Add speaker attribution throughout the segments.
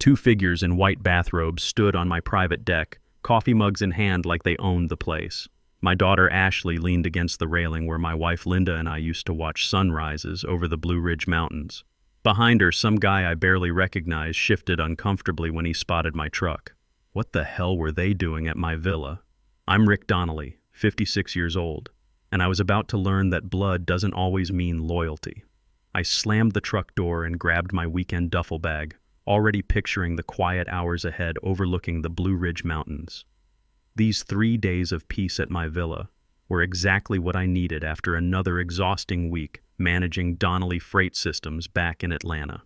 Speaker 1: Two figures in white bathrobes stood on my private deck, coffee mugs in hand like they owned the place. My daughter Ashley leaned against the railing where my wife Linda and I used to watch sunrises over the Blue Ridge Mountains. Behind her, some guy I barely recognized shifted uncomfortably when he spotted my truck. What the hell were they doing at my villa? I'm Rick Donnelly, 56 years old, and I was about to learn that blood doesn't always mean loyalty. I slammed the truck door and grabbed my weekend duffel bag, already picturing the quiet hours ahead overlooking the Blue Ridge Mountains. These 3 days of peace at my villa were exactly what I needed after another exhausting week managing Donnelly Freight Systems back in Atlanta.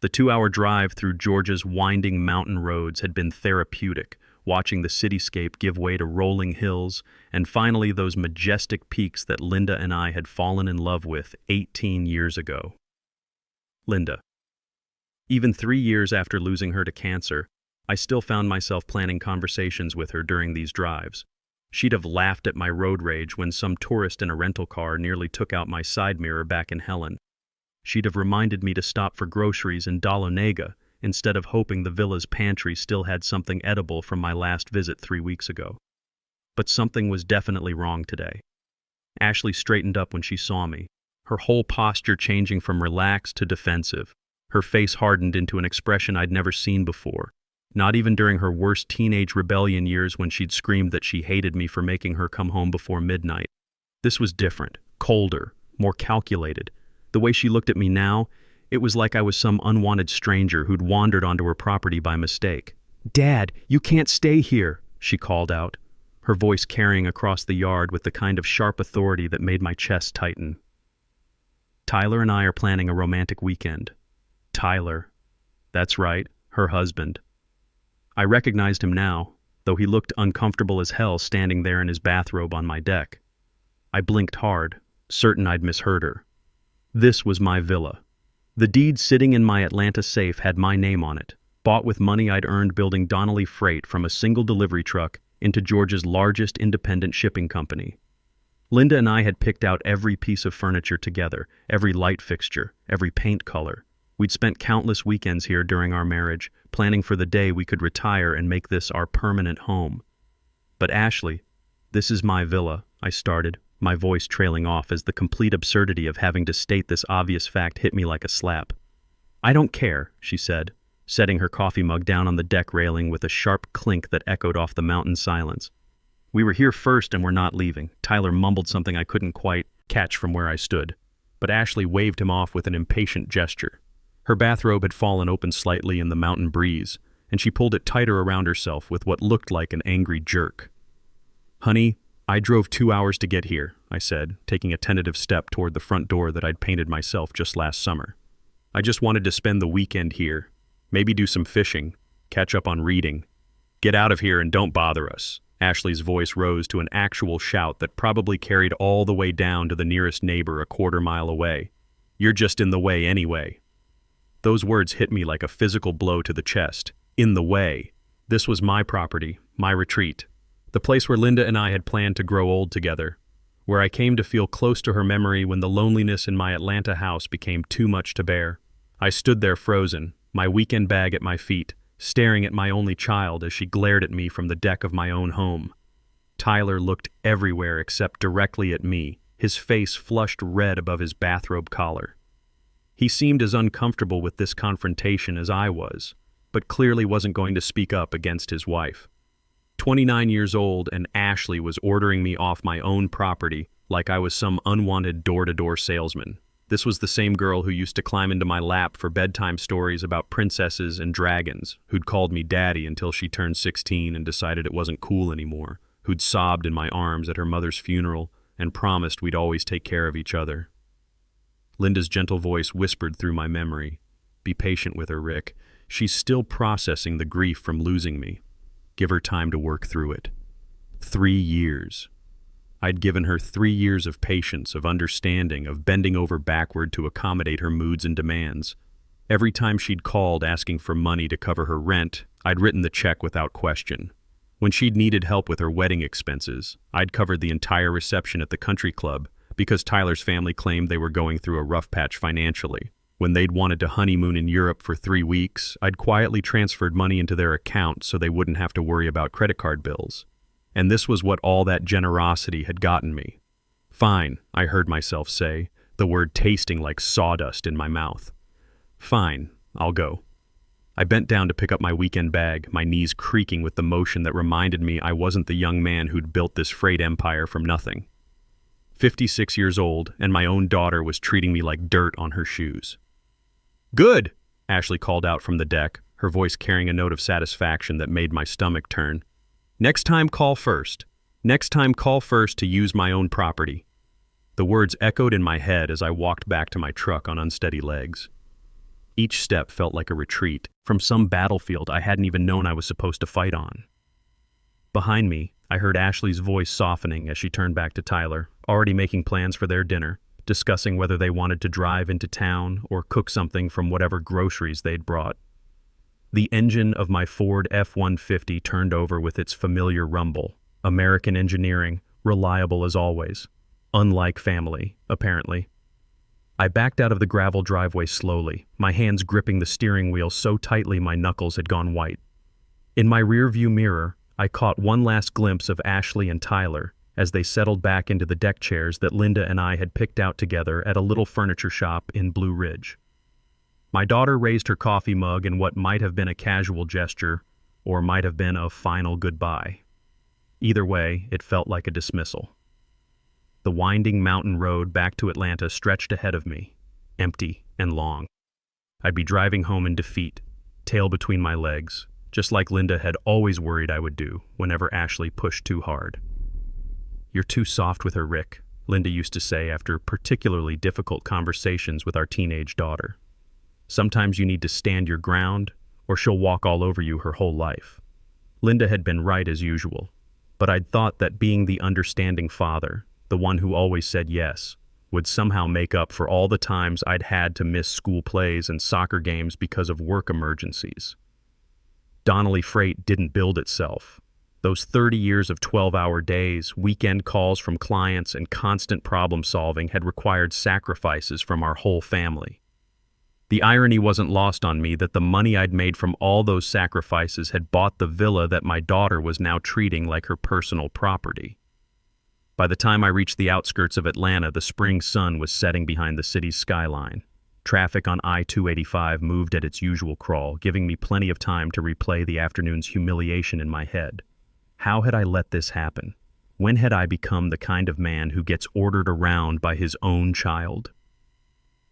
Speaker 1: The 2-hour drive through Georgia's winding mountain roads had been therapeutic, watching the cityscape give way to rolling hills and finally those majestic peaks that Linda and I had fallen in love with 18 years ago. Linda. Even 3 years after losing her to cancer, I still found myself planning conversations with her during these drives. She'd have laughed at my road rage when some tourist in a rental car nearly took out my side mirror back in Helen. She'd have reminded me to stop for groceries in Dahlonega instead of hoping the villa's pantry still had something edible from my last visit 3 weeks ago. But something was definitely wrong today. Ashley straightened up when she saw me, her whole posture changing from relaxed to defensive. Her face hardened into an expression I'd never seen before. Not even during her worst teenage rebellion years when she'd screamed that she hated me for making her come home before midnight. This was different, colder, more calculated. The way she looked at me now, it was like I was some unwanted stranger who'd wandered onto her property by mistake. "Dad, you can't stay here," she called out, her voice carrying across the yard with the kind of sharp authority that made my chest tighten. Tyler and I are planning a romantic weekend. Tyler. That's right, her husband. I recognized him now, though he looked uncomfortable as hell standing there in his bathrobe on my deck. I blinked hard, certain I'd misheard her. This was my villa. The deed sitting in my Atlanta safe had my name on it, bought with money I'd earned building Donnelly Freight from a single delivery truck into Georgia's largest independent shipping company. Linda and I had picked out every piece of furniture together, every light fixture, every paint color. We'd spent countless weekends here during our marriage, planning for the day we could retire and make this our permanent home. But Ashley, this is my villa, I started, my voice trailing off as the complete absurdity of having to state this obvious fact hit me like a slap. "I don't care," she said, setting her coffee mug down on the deck railing with a sharp clink that echoed off the mountain silence. "We were here first and we're not leaving." Tyler mumbled something I couldn't quite catch from where I stood, but Ashley waved him off with an impatient gesture. Her bathrobe had fallen open slightly in the mountain breeze, and she pulled it tighter around herself with what looked like an angry jerk. "Honey, I drove 2 hours to get here," I said, taking a tentative step toward the front door that I'd painted myself just last summer. "I just wanted to spend the weekend here, maybe do some fishing, catch up on reading. Get out of here and don't bother us." Ashley's voice rose to an actual shout that probably carried all the way down to the nearest neighbor a quarter-mile away. "You're just in the way anyway." Those words hit me like a physical blow to the chest. In the way. This was my property, my retreat. The place where Linda and I had planned to grow old together. Where I came to feel close to her memory when the loneliness in my Atlanta house became too much to bear. I stood there frozen, my weekend bag at my feet, staring at my only child as she glared at me from the deck of my own home. Tyler looked everywhere except directly at me, his face flushed red above his bathrobe collar. He seemed as uncomfortable with this confrontation as I was, but clearly wasn't going to speak up against his wife. 29 years old, and Ashley was ordering me off my own property like I was some unwanted door-to-door salesman. This was the same girl who used to climb into my lap for bedtime stories about princesses and dragons, who'd called me daddy until she turned 16 and decided it wasn't cool anymore, who'd sobbed in my arms at her mother's funeral and promised we'd always take care of each other. Linda's gentle voice whispered through my memory. "Be patient with her, Rick. She's still processing the grief from losing me. Give her time to work through it." 3 years. I'd given her 3 years of patience, of understanding, of bending over backward to accommodate her moods and demands. Every time she'd called asking for money to cover her rent, I'd written the check without question. When she'd needed help with her wedding expenses, I'd covered the entire reception at the country club because Tyler's family claimed they were going through a rough patch financially. When they'd wanted to honeymoon in Europe for 3 weeks, I'd quietly transferred money into their account so they wouldn't have to worry about credit card bills. And this was what all that generosity had gotten me. Fine, I heard myself say, the word tasting like sawdust in my mouth. Fine, I'll go. I bent down to pick up my weekend bag, my knees creaking with the motion that reminded me I wasn't the young man who'd built this freight empire from nothing. 56 years old, and my own daughter was treating me like dirt on her shoes. "Good," Ashley called out from the deck, her voice carrying a note of satisfaction that made my stomach turn. "Next time, call first. Next time, call first to use my own property." The words echoed in my head as I walked back to my truck on unsteady legs. Each step felt like a retreat from some battlefield I hadn't even known I was supposed to fight on. Behind me, I heard Ashley's voice softening as she turned back to Tyler, already making plans for their dinner, discussing whether they wanted to drive into town or cook something from whatever groceries they'd brought. The engine of my Ford F-150 turned over with its familiar rumble. American engineering, reliable as always. Unlike family, apparently. I backed out of the gravel driveway slowly, my hands gripping the steering wheel so tightly my knuckles had gone white. In my rearview mirror, I caught one last glimpse of Ashley and Tyler as they settled back into the deck chairs that Linda and I had picked out together at a little furniture shop in Blue Ridge. My daughter raised her coffee mug in what might have been a casual gesture, or might have been a final goodbye. Either way, it felt like a dismissal. The winding mountain road back to Atlanta stretched ahead of me, empty and long. I'd be driving home in defeat, tail between my legs, just like Linda had always worried I would do whenever Ashley pushed too hard. "You're too soft with her, Rick," Linda used to say after particularly difficult conversations with our teenage daughter. "Sometimes you need to stand your ground, or she'll walk all over you her whole life." Linda had been right as usual, but I'd thought that being the understanding father, the one who always said yes, would somehow make up for all the times I'd had to miss school plays and soccer games because of work emergencies. Donnelly Freight didn't build itself. Those 30 years of 12-hour days, weekend calls from clients, and constant problem-solving had required sacrifices from our whole family. The irony wasn't lost on me that the money I'd made from all those sacrifices had bought the villa that my daughter was now treating like her personal property. By the time I reached the outskirts of Atlanta, the spring sun was setting behind the city's skyline. Traffic on I-285 moved at its usual crawl, giving me plenty of time to replay the afternoon's humiliation in my head. How had I let this happen? When had I become the kind of man who gets ordered around by his own child?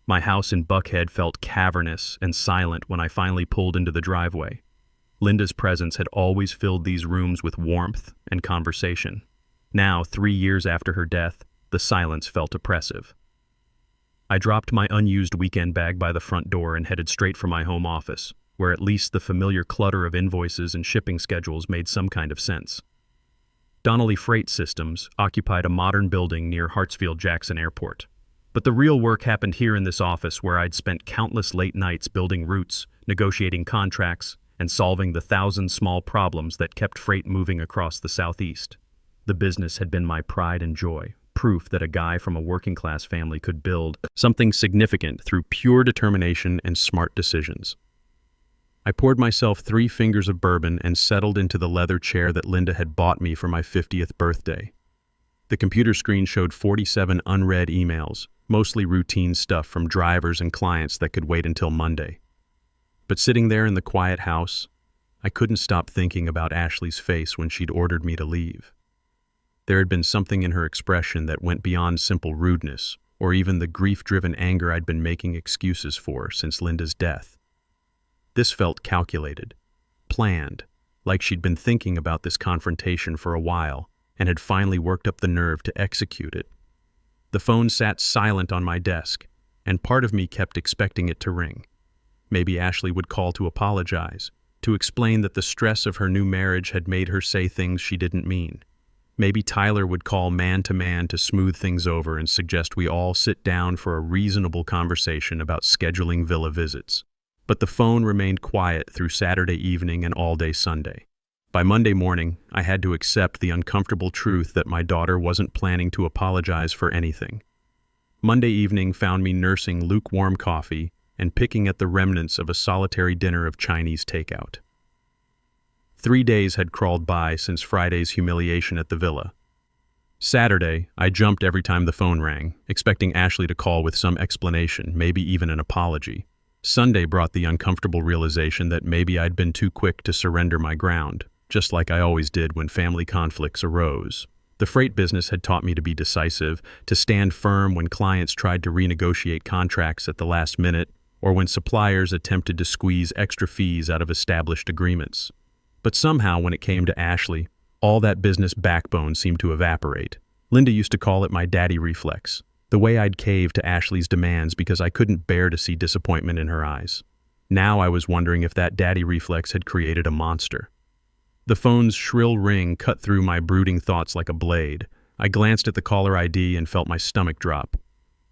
Speaker 1: My house in Buckhead felt cavernous and silent when I finally pulled into the driveway. Linda's presence had always filled these rooms with warmth and conversation. Now, 3 years after her death, the silence felt oppressive. I dropped my unused weekend bag by the front door and headed straight for my home office, where at least the familiar clutter of invoices and shipping schedules made some kind of sense. Donnelly Freight Systems occupied a modern building near Hartsfield-Jackson Airport. But the real work happened here in this office where I'd spent countless late nights building routes, negotiating contracts, and solving the 1,000 small problems that kept freight moving across the Southeast. The business had been my pride and joy, proof that a guy from a working-class family could build something significant through pure determination and smart decisions. I poured myself 3 fingers of bourbon and settled into the leather chair that Linda had bought me for my 50th birthday. The computer screen showed 47 unread emails, mostly routine stuff from drivers and clients that could wait until Monday. But sitting there in the quiet house, I couldn't stop thinking about Ashley's face when she'd ordered me to leave. There had been something in her expression that went beyond simple rudeness, or even the grief-driven anger I'd been making excuses for since Linda's death. This felt calculated, planned, like she'd been thinking about this confrontation for a while and had finally worked up the nerve to execute it. The phone sat silent on my desk, and part of me kept expecting it to ring. Maybe Ashley would call to apologize, to explain that the stress of her new marriage had made her say things she didn't mean. Maybe Tyler would call man to man to smooth things over and suggest we all sit down for a reasonable conversation about scheduling villa visits. But the phone remained quiet through Saturday evening and all day Sunday. By Monday morning, I had to accept the uncomfortable truth that my daughter wasn't planning to apologize for anything. Monday evening found me nursing lukewarm coffee and picking at the remnants of a solitary dinner of Chinese takeout. 3 days had crawled by since Friday's humiliation at the villa. Saturday, I jumped every time the phone rang, expecting Ashley to call with some explanation, maybe even an apology. Sunday brought the uncomfortable realization that maybe I'd been too quick to surrender my ground, just like I always did when family conflicts arose. The freight business had taught me to be decisive, to stand firm when clients tried to renegotiate contracts at the last minute, or when suppliers attempted to squeeze extra fees out of established agreements. But somehow, when it came to Ashley, all that business backbone seemed to evaporate. Linda used to call it my daddy reflex, the way I'd cave to Ashley's demands because I couldn't bear to see disappointment in her eyes. Now I was wondering if that daddy reflex had created a monster. The phone's shrill ring cut through my brooding thoughts like a blade. I glanced at the caller ID and felt my stomach drop.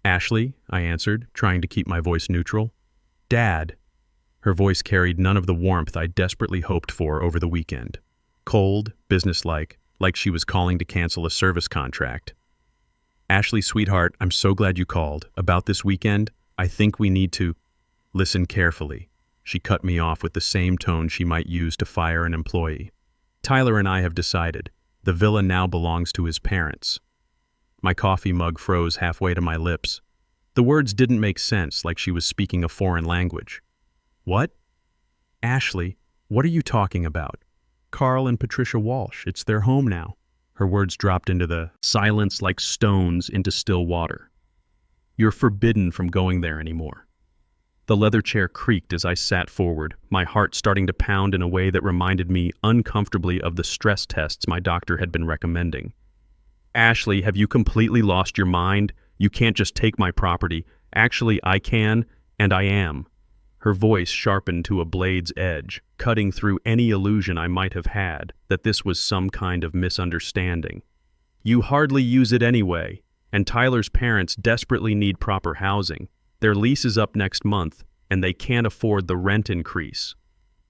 Speaker 1: "Ashley," I answered, trying to keep my voice neutral. "Dad." Her voice carried none of the warmth I desperately hoped for over the weekend. Cold, businesslike, like she was calling to cancel a service contract. "Ashley, sweetheart, I'm so glad you called. About this weekend, I think we need to listen carefully." She cut me off with the same tone she might use to fire an employee. "Tyler and I have decided. The villa now belongs to his parents." My coffee mug froze halfway to my lips. The words didn't make sense, like she was speaking a foreign language. "What?" "Ashley, what are you talking about? Carl and Patricia Walsh, it's their home now." Her words dropped into the silence like stones into still water. "You're forbidden from going there anymore." The leather chair creaked as I sat forward, my heart starting to pound in a way that reminded me uncomfortably of the stress tests my doctor had been recommending. "Ashley, have you completely lost your mind? You can't just take my property. Actually, I can, and I am." Her voice sharpened to a blade's edge, cutting through any illusion I might have had that this was some kind of misunderstanding. "You hardly use it anyway, and Tyler's parents desperately need proper housing. Their lease is up next month, and they can't afford the rent increase."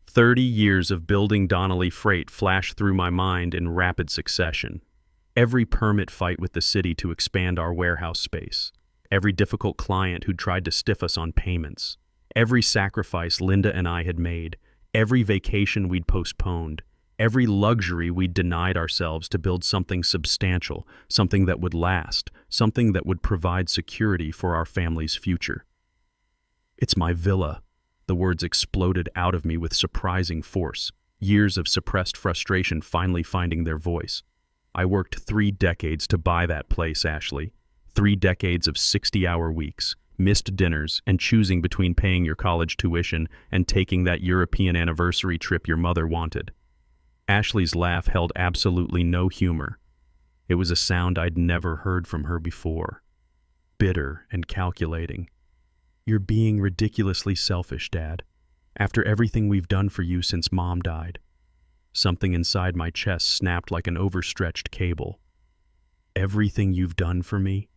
Speaker 1: 30 years of building Donnelly Freight flashed through my mind in rapid succession. Every permit fight with the city to expand our warehouse space. Every difficult client who tried to stiff us on payments. Every sacrifice Linda and I had made. Every vacation we'd postponed. Every luxury we'd denied ourselves to build something substantial, something that would last, something that would provide security for our family's future. "It's my villa." The words exploded out of me with surprising force, years of suppressed frustration finally finding their voice. "I worked 3 decades to buy that place, Ashley. 3 decades of 60-hour weeks, missed dinners, and choosing between paying your college tuition and taking that European anniversary trip your mother wanted." Ashley's laugh held absolutely no humor. It was a sound I'd never heard from her before. Bitter and calculating. "You're being ridiculously selfish, Dad. After everything we've done for you since Mom died." Something inside my chest snapped like an overstretched cable. "Everything you've done for me?"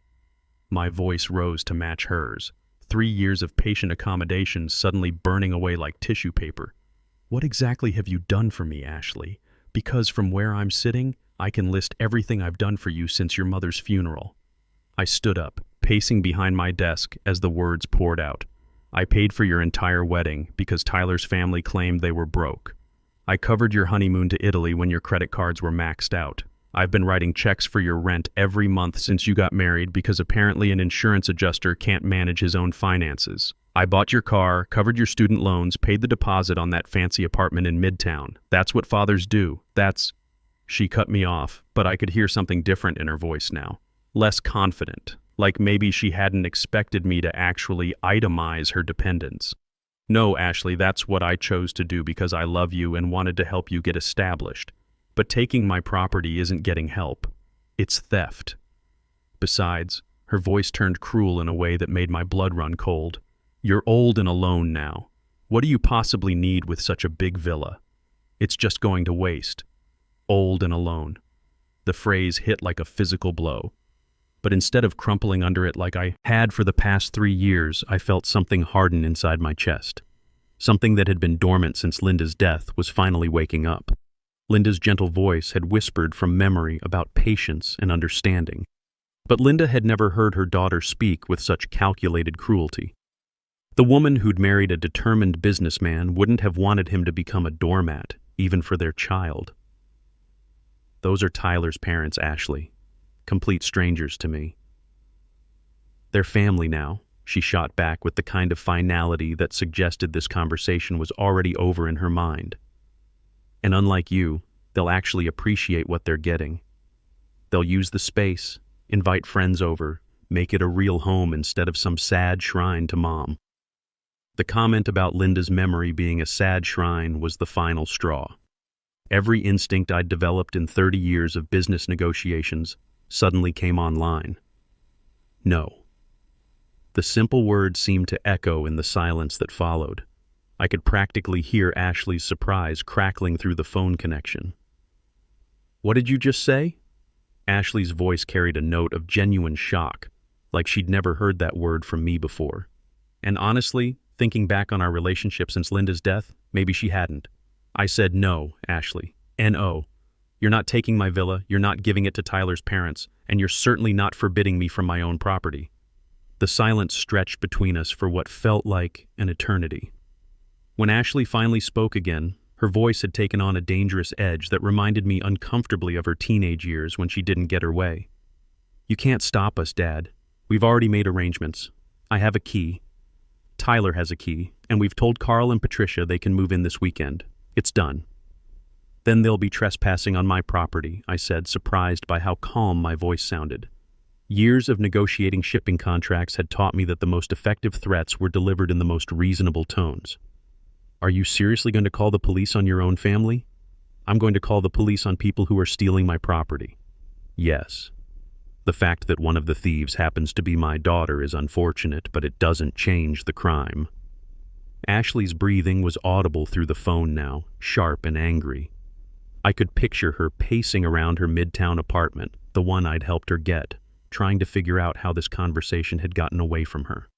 Speaker 1: My voice rose to match hers, 3 years of patient accommodation suddenly burning away like tissue paper. "What exactly have you done for me, Ashley? Because from where I'm sitting, I can list everything I've done for you since your mother's funeral." I stood up, pacing behind my desk as the words poured out. "I paid for your entire wedding because Tyler's family claimed they were broke. I covered your honeymoon to Italy when your credit cards were maxed out. I've been writing checks for your rent every month since you got married because apparently an insurance adjuster can't manage his own finances. I bought your car, covered your student loans, paid the deposit on that fancy apartment in Midtown. That's what fathers do. That's—" She cut me off, but I could hear something different in her voice now. Less confident, like maybe she hadn't expected me to actually itemize her dependence. "No, Ashley, that's what I chose to do because I love you and wanted to help you get established. But taking my property isn't getting help. It's theft." Besides, her voice turned cruel in a way that made my blood run cold. "You're old and alone now. What do you possibly need with such a big villa? It's just going to waste." Old and alone. The phrase hit like a physical blow. But instead of crumpling under it like I had for the past 3 years, I felt something harden inside my chest. Something that had been dormant since Linda's death was finally waking up. Linda's gentle voice had whispered from memory about patience and understanding. But Linda had never heard her daughter speak with such calculated cruelty. The woman who'd married a determined businessman wouldn't have wanted him to become a doormat, even for their child. Those are Tyler's parents, Ashley. Complete strangers to me. They're family now, she shot back with the kind of finality that suggested this conversation was already over in her mind. And unlike you, they'll actually appreciate what they're getting. They'll use the space, invite friends over, make it a real home instead of some sad shrine to Mom. The comment about Linda's memory being a sad shrine was the final straw. Every instinct I'd developed in 30 years of business negotiations suddenly came online. No. The simple word seemed to echo in the silence that followed. I could practically hear Ashley's surprise crackling through the phone connection. "What did you just say?" Ashley's voice carried a note of genuine shock, like she'd never heard that word from me before. And honestly, thinking back on our relationship since Linda's death, maybe she hadn't. I said, "No, Ashley. N-O. You're not taking my villa, you're not giving it to Tyler's parents, and you're certainly not forbidding me from my own property." The silence stretched between us for what felt like an eternity. When Ashley finally spoke again, her voice had taken on a dangerous edge that reminded me uncomfortably of her teenage years when she didn't get her way. "You can't stop us, Dad. We've already made arrangements. I have a key. Tyler has a key, and we've told Carl and Patricia they can move in this weekend. It's done." "Then they'll be trespassing on my property," I said, surprised by how calm my voice sounded. Years of negotiating shipping contracts had taught me that the most effective threats were delivered in the most reasonable tones. "Are you seriously going to call the police on your own family?" "I'm going to call the police on people who are stealing my property." "Yes. The fact that one of the thieves happens to be my daughter is unfortunate, but it doesn't change the crime." Ashley's breathing was audible through the phone now, sharp and angry. I could picture her pacing around her midtown apartment, the one I'd helped her get, trying to figure out how this conversation had gotten away from her.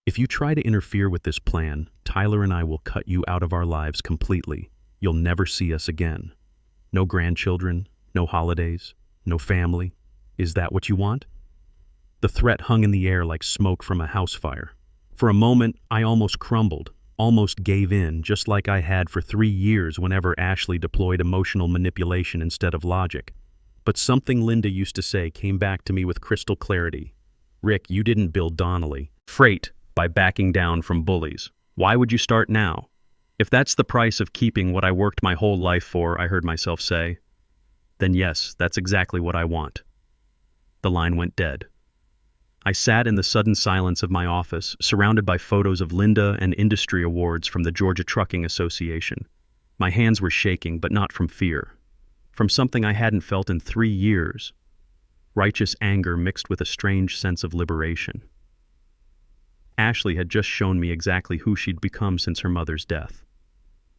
Speaker 1: "If you try to interfere with this plan, Tyler and I will cut you out of our lives completely. You'll never see us again. No grandchildren, no holidays, no family. Is that what you want?" The threat hung in the air like smoke from a house fire. For a moment, I almost crumbled, almost gave in, just like I had for 3 years whenever Ashley deployed emotional manipulation instead of logic. But something Linda used to say came back to me with crystal clarity. "Rick, you didn't build Donnelly Freight by backing down from bullies. Why would you start now? If that's the price of keeping what I worked my whole life for," I heard myself say, "then yes, that's exactly what I want." The line went dead. I sat in the sudden silence of my office, surrounded by photos of Linda and industry awards from the Georgia Trucking Association. My hands were shaking, but not from fear. From something I hadn't felt in 3 years. Righteous anger mixed with a strange sense of liberation. Ashley had just shown me exactly who she'd become since her mother's death.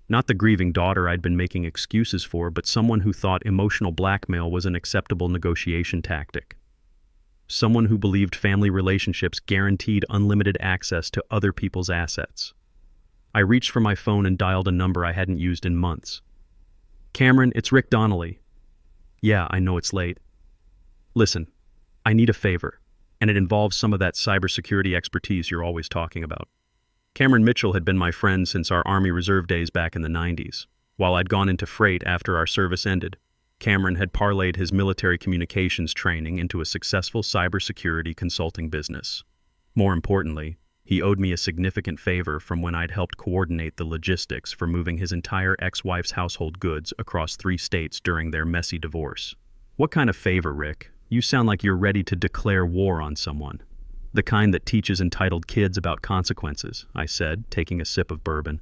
Speaker 1: Not the grieving daughter I'd been making excuses for, but someone who thought emotional blackmail was an acceptable negotiation tactic. Someone who believed family relationships guaranteed unlimited access to other people's assets. I reached for my phone and dialed a number I hadn't used in months. "Cameron, it's Rick Donnelly." "Yeah, I know it's late." "Listen, I need a favor, and it involves some of that cybersecurity expertise you're always talking about." Cameron Mitchell had been my friend since our Army Reserve days back in the 90s. While I'd gone into freight after our service ended, Cameron had parlayed his military communications training into a successful cybersecurity consulting business. More importantly, he owed me a significant favor from when I'd helped coordinate the logistics for moving his entire ex-wife's household goods across 3 states during their messy divorce. "What kind of favor, Rick? You sound like you're ready to declare war on someone." "The kind that teaches entitled kids about consequences," I said, taking a sip of bourbon.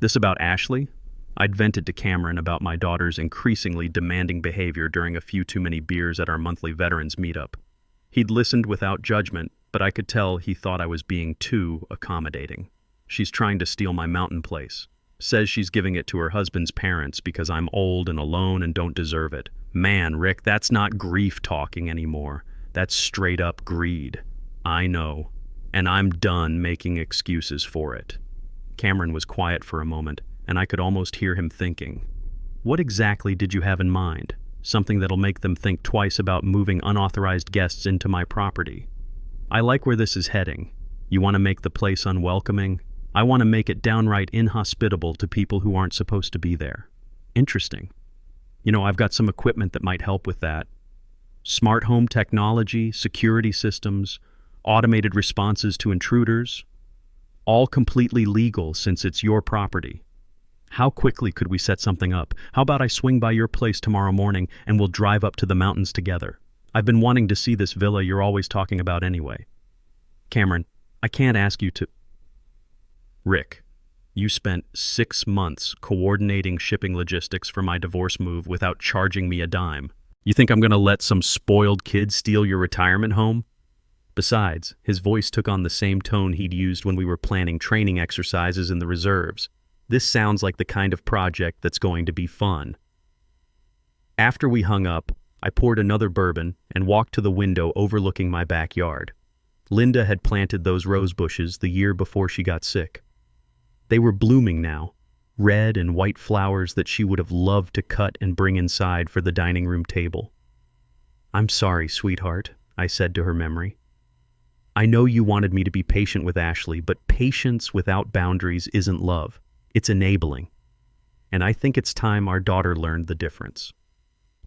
Speaker 1: "This about Ashley?" I'd vented to Cameron about my daughter's increasingly demanding behavior during a few too many beers at our monthly veterans meetup. He'd listened without judgment, but I could tell he thought I was being too accommodating. "She's trying to steal my mountain place. Says she's giving it to her husband's parents because I'm old and alone and don't deserve it." Man, Rick, that's not grief talking anymore. That's straight up greed. I know, and I'm done making excuses for it. Cameron was quiet for a moment, and I could almost hear him thinking. "What exactly did you have in mind? Something that'll make them think twice about moving unauthorized guests into my property?" "I like where this is heading. You want to make the place unwelcoming? I want to make it downright inhospitable to people who aren't supposed to be there. Interesting. I've got some equipment that might help with that. Smart home technology, security systems, automated responses to intruders, all completely legal since it's your property. How quickly could we set something up? How about I swing by your place tomorrow morning and we'll drive up to the mountains together? I've been wanting to see this villa you're always talking about anyway. Cameron, I can't ask you to... Rick, you spent 6 months coordinating shipping logistics for my divorce move without charging me a dime. You think I'm going to let some spoiled kid steal your retirement home? Besides, his voice took on the same tone he'd used when we were planning training exercises in the reserves. This sounds like the kind of project that's going to be fun. After we hung up, I poured another bourbon and walked to the window overlooking my backyard. Linda had planted those rose bushes the year before she got sick. They were blooming now, red and white flowers that she would have loved to cut and bring inside for the dining room table. "I'm sorry, sweetheart," I said to her memory. "I know you wanted me to be patient with Ashley, but patience without boundaries isn't love. It's enabling. And I think it's time our daughter learned the difference."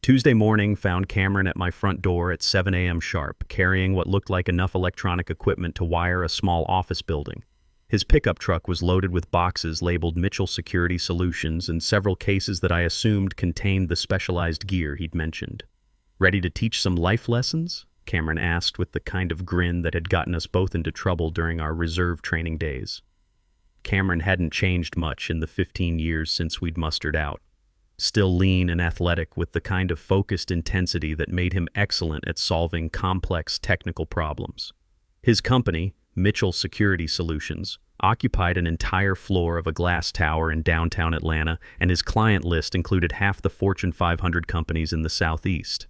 Speaker 1: Tuesday morning found Cameron at my front door at 7 a.m. sharp, carrying what looked like enough electronic equipment to wire a small office building. His pickup truck was loaded with boxes labeled Mitchell Security Solutions and several cases that I assumed contained the specialized gear he'd mentioned. "Ready to teach some life lessons?" Cameron asked with the kind of grin that had gotten us both into trouble during our reserve training days. Cameron hadn't changed much in the 15 years since we'd mustered out. Still lean and athletic with the kind of focused intensity that made him excellent at solving complex technical problems. His company, Mitchell Security Solutions, occupied an entire floor of a glass tower in downtown Atlanta, and his client list included half the Fortune 500 companies in the Southeast.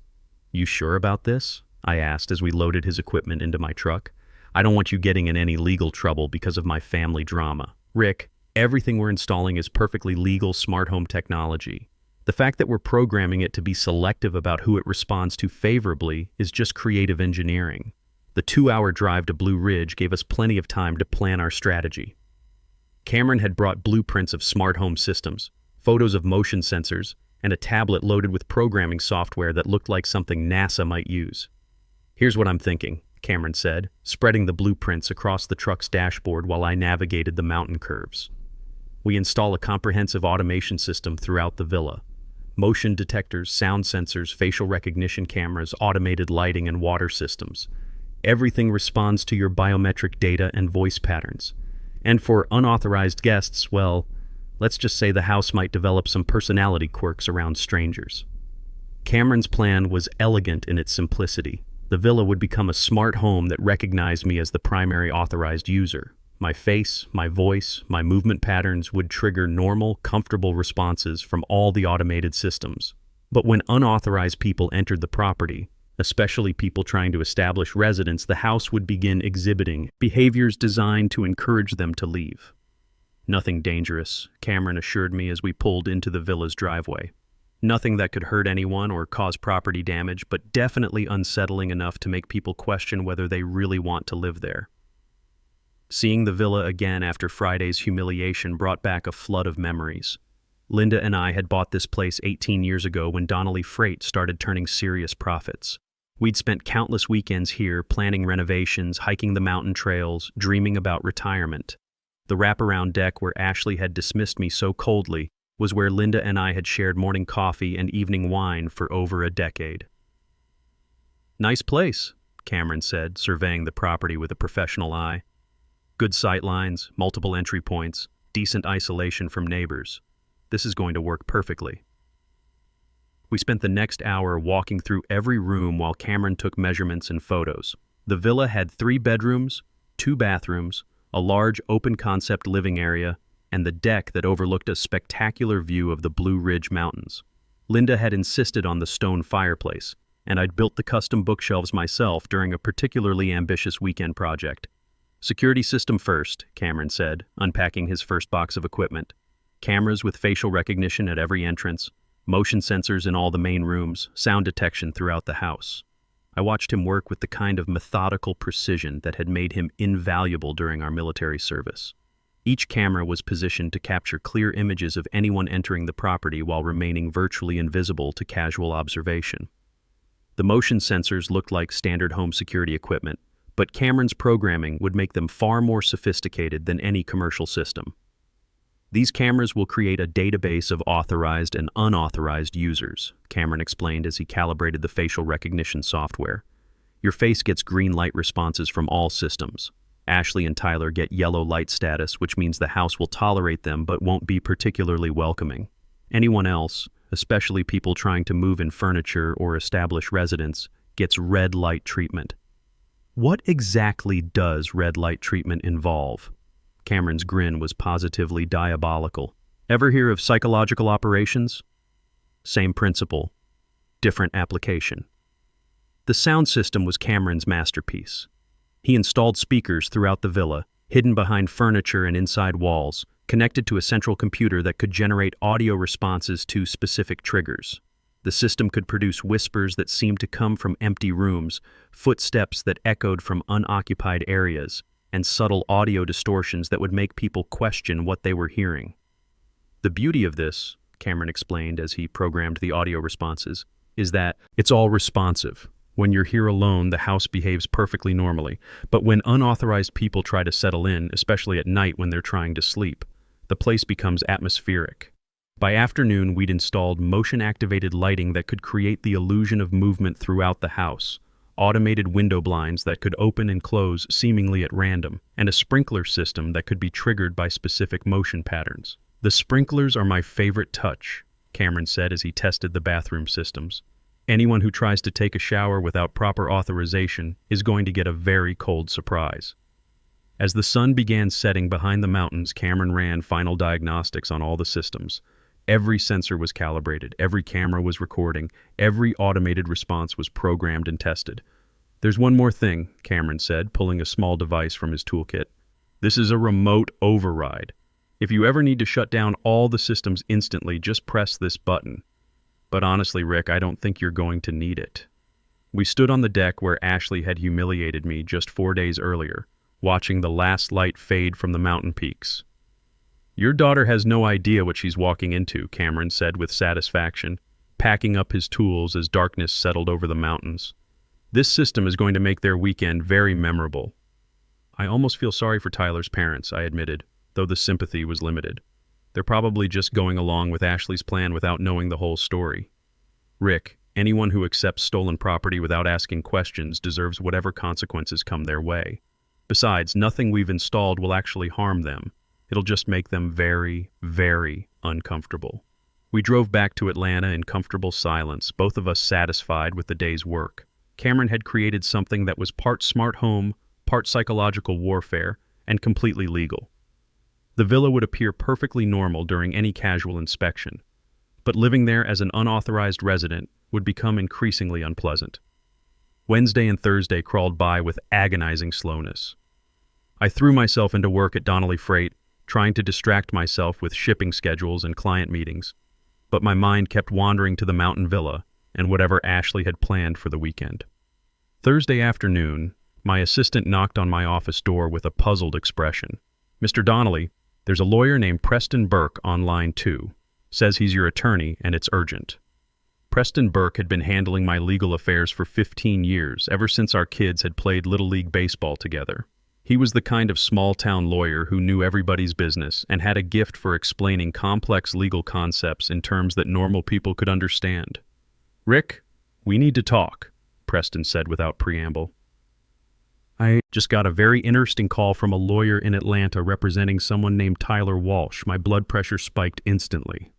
Speaker 1: "You sure about this?" I asked as we loaded his equipment into my truck. "I don't want you getting in any legal trouble because of my family drama." "Rick, everything we're installing is perfectly legal smart home technology. The fact that we're programming it to be selective about who it responds to favorably is just creative engineering. The 2-hour drive to Blue Ridge gave us plenty of time to plan our strategy." Cameron had brought blueprints of smart home systems, photos of motion sensors, and a tablet loaded with programming software that looked like something NASA might use. "Here's what I'm thinking," Cameron said, spreading the blueprints across the truck's dashboard while I navigated the mountain curves. "We install a comprehensive automation system throughout the villa. Motion detectors, sound sensors, facial recognition cameras, automated lighting, and water systems. Everything responds to your biometric data and voice patterns. And for unauthorized guests, well, let's just say the house might develop some personality quirks around strangers." Cameron's plan was elegant in its simplicity. The villa would become a smart home that recognized me as the primary authorized user. My face, my voice, my movement patterns would trigger normal, comfortable responses from all the automated systems. But when unauthorized people entered the property, especially people trying to establish residence, the house would begin exhibiting behaviors designed to encourage them to leave. "Nothing dangerous," Cameron assured me as we pulled into the villa's driveway. "Nothing that could hurt anyone or cause property damage, but definitely unsettling enough to make people question whether they really want to live there." Seeing the villa again after Friday's humiliation brought back a flood of memories. Linda and I had bought this place 18 years ago when Donnelly Freight started turning serious profits. We'd spent countless weekends here planning renovations, hiking the mountain trails, dreaming about retirement. The wraparound deck where Ashley had dismissed me so coldly was where Linda and I had shared morning coffee and evening wine for over a decade. "Nice place," Cameron said, surveying the property with a professional eye. "Good sight lines, multiple entry points, decent isolation from neighbors. This is going to work perfectly." We spent the next hour walking through every room while Cameron took measurements and photos. The villa had 3 bedrooms, 2 bathrooms, a large open-concept living area, and the deck that overlooked a spectacular view of the Blue Ridge Mountains. Linda had insisted on the stone fireplace, and I'd built the custom bookshelves myself during a particularly ambitious weekend project. "Security system first," Cameron said, unpacking his first box of equipment. "Cameras with facial recognition at every entrance, motion sensors in all the main rooms, sound detection throughout the house." I watched him work with the kind of methodical precision that had made him invaluable during our military service. Each camera was positioned to capture clear images of anyone entering the property while remaining virtually invisible to casual observation. The motion sensors looked like standard home security equipment, but Cameron's programming would make them far more sophisticated than any commercial system. These cameras will create a database of authorized and unauthorized users, Cameron explained as he calibrated the facial recognition software. Your face gets green light responses from all systems. Ashley and Tyler get yellow light status, which means the house will tolerate them but won't be particularly welcoming. Anyone else, especially people trying to move in furniture or establish residence, gets red light treatment. What exactly does red light treatment involve? Cameron's grin was positively diabolical. Ever hear of psychological operations? Same principle, different application. The sound system was Cameron's masterpiece. He installed speakers throughout the villa, hidden behind furniture and inside walls, connected to a central computer that could generate audio responses to specific triggers. The system could produce whispers that seemed to come from empty rooms, footsteps that echoed from unoccupied areas, and subtle audio distortions that would make people question what they were hearing. The beauty of this, Cameron explained as he programmed the audio responses, is that it's all responsive. When you're here alone, the house behaves perfectly normally, but when unauthorized people try to settle in, especially at night when they're trying to sleep, the place becomes atmospheric. By afternoon, we'd installed motion-activated lighting that could create the illusion of movement throughout the house, automated window blinds that could open and close seemingly at random, and a sprinkler system that could be triggered by specific motion patterns. The sprinklers are my favorite touch, Cameron said as he tested the bathroom systems. Anyone who tries to take a shower without proper authorization is going to get a very cold surprise. As the sun began setting behind the mountains, Cameron ran final diagnostics on all the systems. Every sensor was calibrated, every camera was recording, every automated response was programmed and tested. There's one more thing, Cameron said, pulling a small device from his toolkit. This is a remote override. If you ever need to shut down all the systems instantly, just press this button. But honestly, Rick, I don't think you're going to need it. We stood on the deck where Ashley had humiliated me just 4 days earlier, watching the last light fade from the mountain peaks. Your daughter has no idea what she's walking into, Cameron said with satisfaction, packing up his tools as darkness settled over the mountains. This system is going to make their weekend very memorable. I almost feel sorry for Tyler's parents, I admitted, though the sympathy was limited. They're probably just going along with Ashley's plan without knowing the whole story. Rick, anyone who accepts stolen property without asking questions deserves whatever consequences come their way. Besides, nothing we've installed will actually harm them. It'll just make them very, very uncomfortable. We drove back to Atlanta in comfortable silence, both of us satisfied with the day's work. Cameron had created something that was part smart home, part psychological warfare, and completely legal. The villa would appear perfectly normal during any casual inspection, but living there as an unauthorized resident would become increasingly unpleasant. Wednesday and Thursday crawled by with agonizing slowness. I threw myself into work at Donnelly Freight, trying to distract myself with shipping schedules and client meetings, but my mind kept wandering to the mountain villa and whatever Ashley had planned for the weekend. Thursday afternoon, my assistant knocked on my office door with a puzzled expression. Mr. Donnelly, there's a lawyer named Preston Burke on line 2. Says he's your attorney and it's urgent. Preston Burke had been handling my legal affairs for 15 years, ever since our kids had played Little League baseball together. He was the kind of small-town lawyer who knew everybody's business and had a gift for explaining complex legal concepts in terms that normal people could understand. Rick, we need to talk, Preston said without preamble. I just got a very interesting call from a lawyer in Atlanta representing someone named Tyler Walsh. My blood pressure spiked instantly.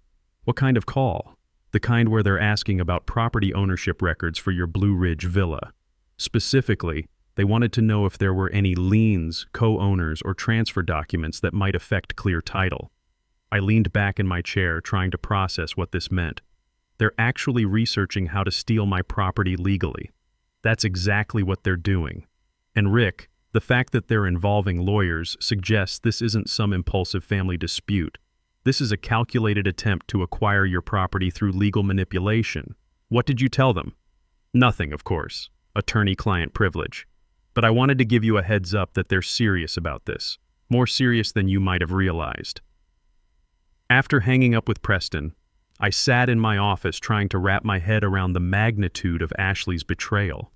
Speaker 1: What kind of call? The kind where they're asking about property ownership records for your Blue Ridge villa. Specifically, they wanted to know if there were any liens, co-owners, or transfer documents that might affect clear title. I leaned back in my chair, trying to process what this meant. They're actually researching how to steal my property legally. That's exactly what they're doing. And Rick, the fact that they're involving lawyers suggests this isn't some impulsive family dispute. This is a calculated attempt to acquire your property through legal manipulation. What did you tell them? Nothing, of course. attorney-client privilege. But I wanted to give you a heads up that they're serious about this, more serious than you might have realized. After hanging up with Preston, I sat in my office trying to wrap my head around the magnitude of Ashley's betrayal.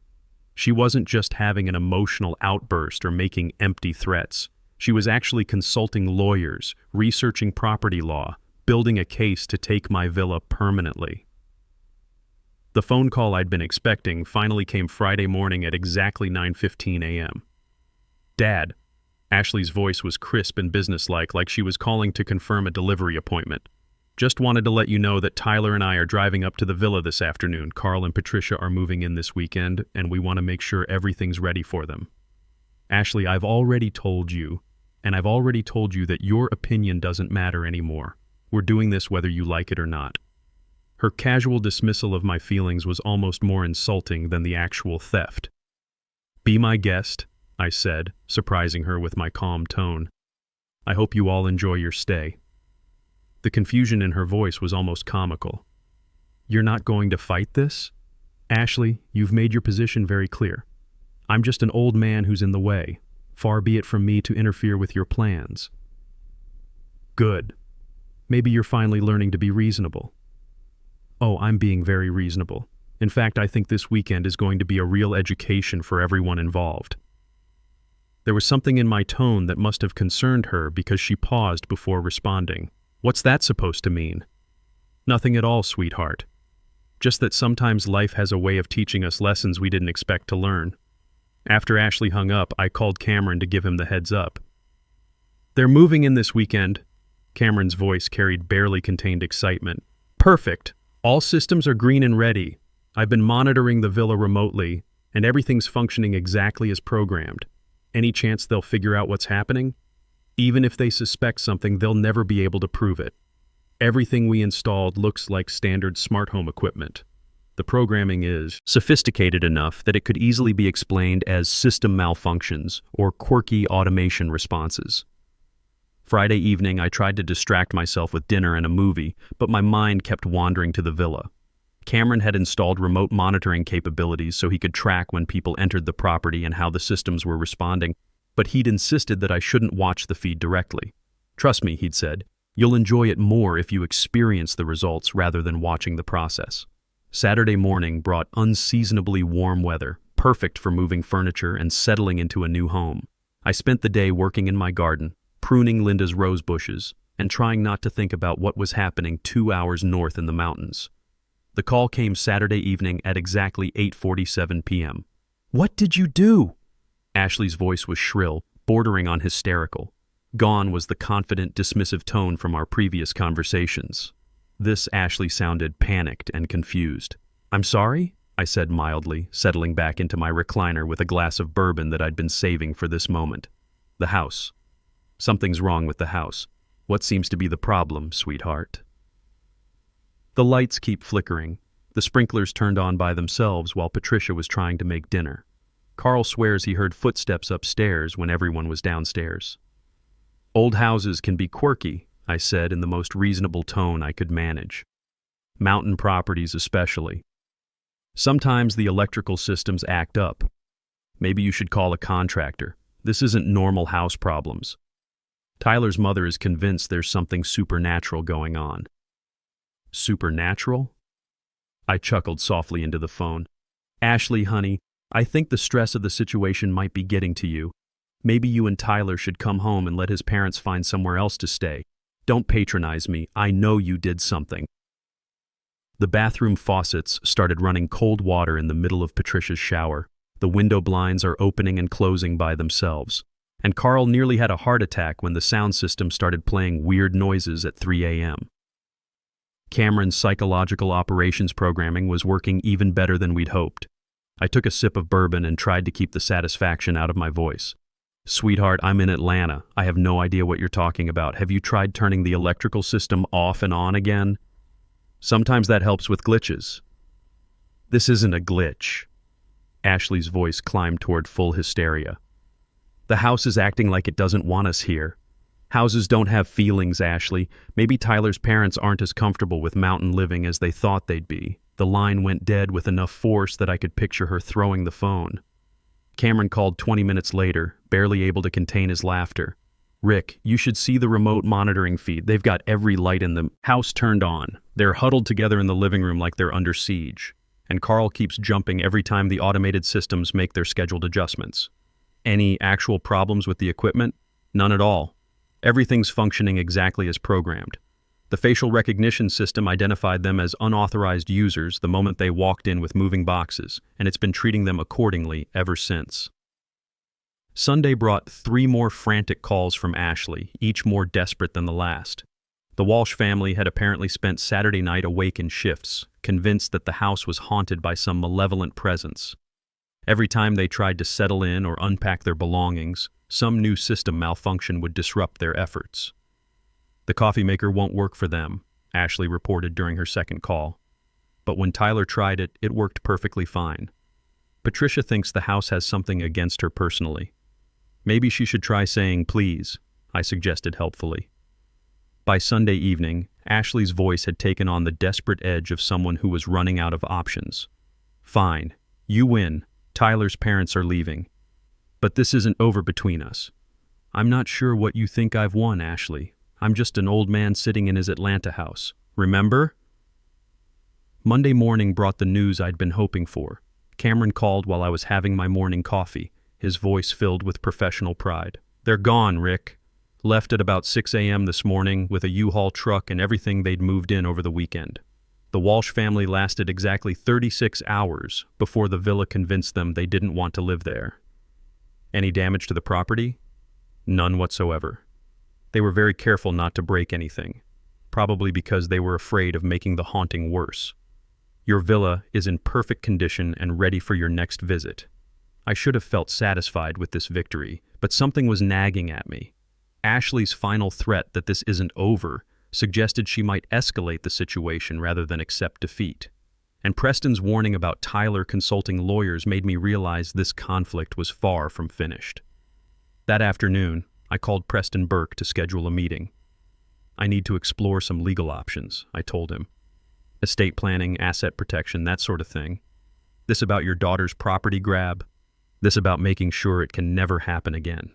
Speaker 1: She wasn't just having an emotional outburst or making empty threats. She was actually consulting lawyers, researching property law, building a case to take my villa permanently. The phone call I'd been expecting finally came Friday morning at exactly 9:15 a.m. "Dad." Ashley's voice was crisp and businesslike, like she was calling to confirm a delivery appointment. "Just wanted to let you know that Tyler and I are driving up to the villa this afternoon. Carl and Patricia are moving in this weekend, and we want to make sure everything's ready for them." "Ashley, I've already told you that your opinion doesn't matter anymore. We're doing this whether you like it or not." Her casual dismissal of my feelings was almost more insulting than the actual theft. "Be my guest," I said, surprising her with my calm tone. "I hope you all enjoy your stay." The confusion in her voice was almost comical. "You're not going to fight this? Ashley, you've made your position very clear. I'm just an old man who's in the way. Far be it from me to interfere with your plans." "Good. Maybe you're finally learning to be reasonable." "Oh, I'm being very reasonable. In fact, I think this weekend is going to be a real education for everyone involved." There was something in my tone that must have concerned her because she paused before responding. "What's that supposed to mean?" "Nothing at all, sweetheart. Just that sometimes life has a way of teaching us lessons we didn't expect to learn." After Ashley hung up, I called Cameron to give him the heads up. "They're moving in this weekend." Cameron's voice carried barely contained excitement. "Perfect. All systems are green and ready. I've been monitoring the villa remotely, and everything's functioning exactly as programmed. Any chance they'll figure out what's happening? Even if they suspect something, they'll never be able to prove it. Everything we installed looks like standard smart home equipment. The programming is sophisticated enough that it could easily be explained as system malfunctions or quirky automation responses." Friday evening, I tried to distract myself with dinner and a movie, but my mind kept wandering to the villa. Cameron had installed remote monitoring capabilities so he could track when people entered the property and how the systems were responding, but he'd insisted that I shouldn't watch the feed directly. "Trust me," he'd said, "you'll enjoy it more if you experience the results rather than watching the process." Saturday morning brought unseasonably warm weather, perfect for moving furniture and settling into a new home. I spent the day working in my garden, pruning Linda's rose bushes, and trying not to think about what was happening 2 hours north in the mountains. The call came Saturday evening at exactly 8:47 p.m. "What did you do?" Ashley's voice was shrill, bordering on hysterical. Gone was the confident, dismissive tone from our previous conversations. This Ashley sounded panicked and confused. "I'm sorry?" I said mildly, settling back into my recliner with a glass of bourbon that I'd been saving for this moment. "The house. Something's wrong with the house. What seems to be the problem, sweetheart?" The lights keep flickering. The sprinklers turned on by themselves while Patricia was trying to make dinner. Carl swears he heard footsteps upstairs when everyone was downstairs. "Old houses can be quirky," I said in the most reasonable tone I could manage. "Mountain properties especially. Sometimes the electrical systems act up. Maybe you should call a contractor. This isn't normal house problems." Tyler's mother is convinced there's something supernatural going on. "Supernatural?" I chuckled softly into the phone. "Ashley, honey, I think the stress of the situation might be getting to you. Maybe you and Tyler should come home and let his parents find somewhere else to stay. Don't patronize me. I know you did something." The bathroom faucets started running cold water in the middle of Patricia's shower. The window blinds are opening and closing by themselves. And Carl nearly had a heart attack when the sound system started playing weird noises at 3 a.m. Cameron's psychological operations programming was working even better than we'd hoped. I took a sip of bourbon and tried to keep the satisfaction out of my voice. "Sweetheart, I'm in Atlanta. I have no idea what you're talking about. Have you tried turning the electrical system off and on again? Sometimes that helps with glitches." "This isn't a glitch." Ashley's voice climbed toward full hysteria. "The house is acting like it doesn't want us here. Houses don't have feelings, Ashley. Maybe Tyler's parents aren't as comfortable with mountain living as they thought they'd be. The line went dead with enough force that I could picture her throwing the phone. Cameron called 20 minutes later, barely able to contain his laughter. "Rick, you should see the remote monitoring feed. They've got every light in the house turned on. They're huddled together in the living room like they're under siege. And Carl keeps jumping every time the automated systems make their scheduled adjustments. Any actual problems with the equipment? None at all. Everything's functioning exactly as programmed. The facial recognition system identified them as unauthorized users the moment they walked in with moving boxes, and it's been treating them accordingly ever since." Sunday brought 3 more frantic calls from Ashley, each more desperate than the last. The Walsh family had apparently spent Saturday night awake in shifts, convinced that the house was haunted by some malevolent presence. Every time they tried to settle in or unpack their belongings, some new system malfunction would disrupt their efforts. "The coffee maker won't work for them," Ashley reported during her second call. But when Tyler tried it, it worked perfectly fine. Patricia thinks the house has something against her personally. "Maybe she should try saying please," I suggested helpfully. By Sunday evening, Ashley's voice had taken on the desperate edge of someone who was running out of options. "Fine. You win. Tyler's parents are leaving. But this isn't over between us. I'm not sure what you think I've won, Ashley. I'm just an old man sitting in his Atlanta house. Remember?" Monday morning brought the news I'd been hoping for. Cameron called while I was having my morning coffee, his voice filled with professional pride. "They're gone, Rick. Left at about 6 a.m. this morning with a U-Haul truck and everything they'd moved in over the weekend. The Walsh family lasted exactly 36 hours before the villa convinced them they didn't want to live there. Any damage to the property? None whatsoever. They were very careful not to break anything, probably because they were afraid of making the haunting worse. Your villa is in perfect condition and ready for your next visit." I should have felt satisfied with this victory, but something was nagging at me. Ashley's final threat that this isn't over suggested she might escalate the situation rather than accept defeat. And Preston's warning about Tyler consulting lawyers made me realize this conflict was far from finished. That afternoon, I called Preston Burke to schedule a meeting. "I need to explore some legal options," I told him. "Estate planning, asset protection, that sort of thing. This about your daughter's property grab. This about making sure it can never happen again."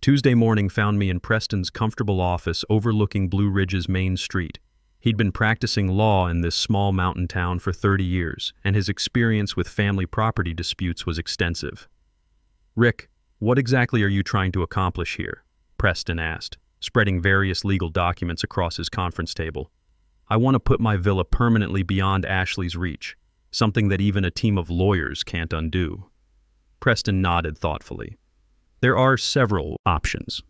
Speaker 1: Tuesday morning found me in Preston's comfortable office overlooking Blue Ridge's main street. He'd been practicing law in this small mountain town for 30 years, and his experience with family property disputes was extensive. "Rick, what exactly are you trying to accomplish here?" Preston asked, spreading various legal documents across his conference table. "I want to put my villa permanently beyond Ashley's reach, something that even a team of lawyers can't undo." Preston nodded thoughtfully. "There are several options.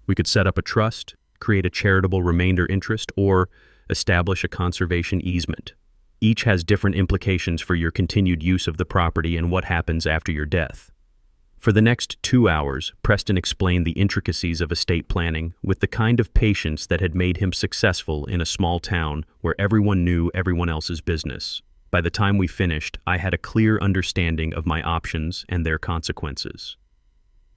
Speaker 1: We could set up a trust, create a charitable remainder interest, or establish a conservation easement. Each has different implications for your continued use of the property and what happens after your death." For the next 2 hours, Preston explained the intricacies of estate planning with the kind of patience that had made him successful in a small town where everyone knew everyone else's business. By the time we finished, I had a clear understanding of my options and their consequences.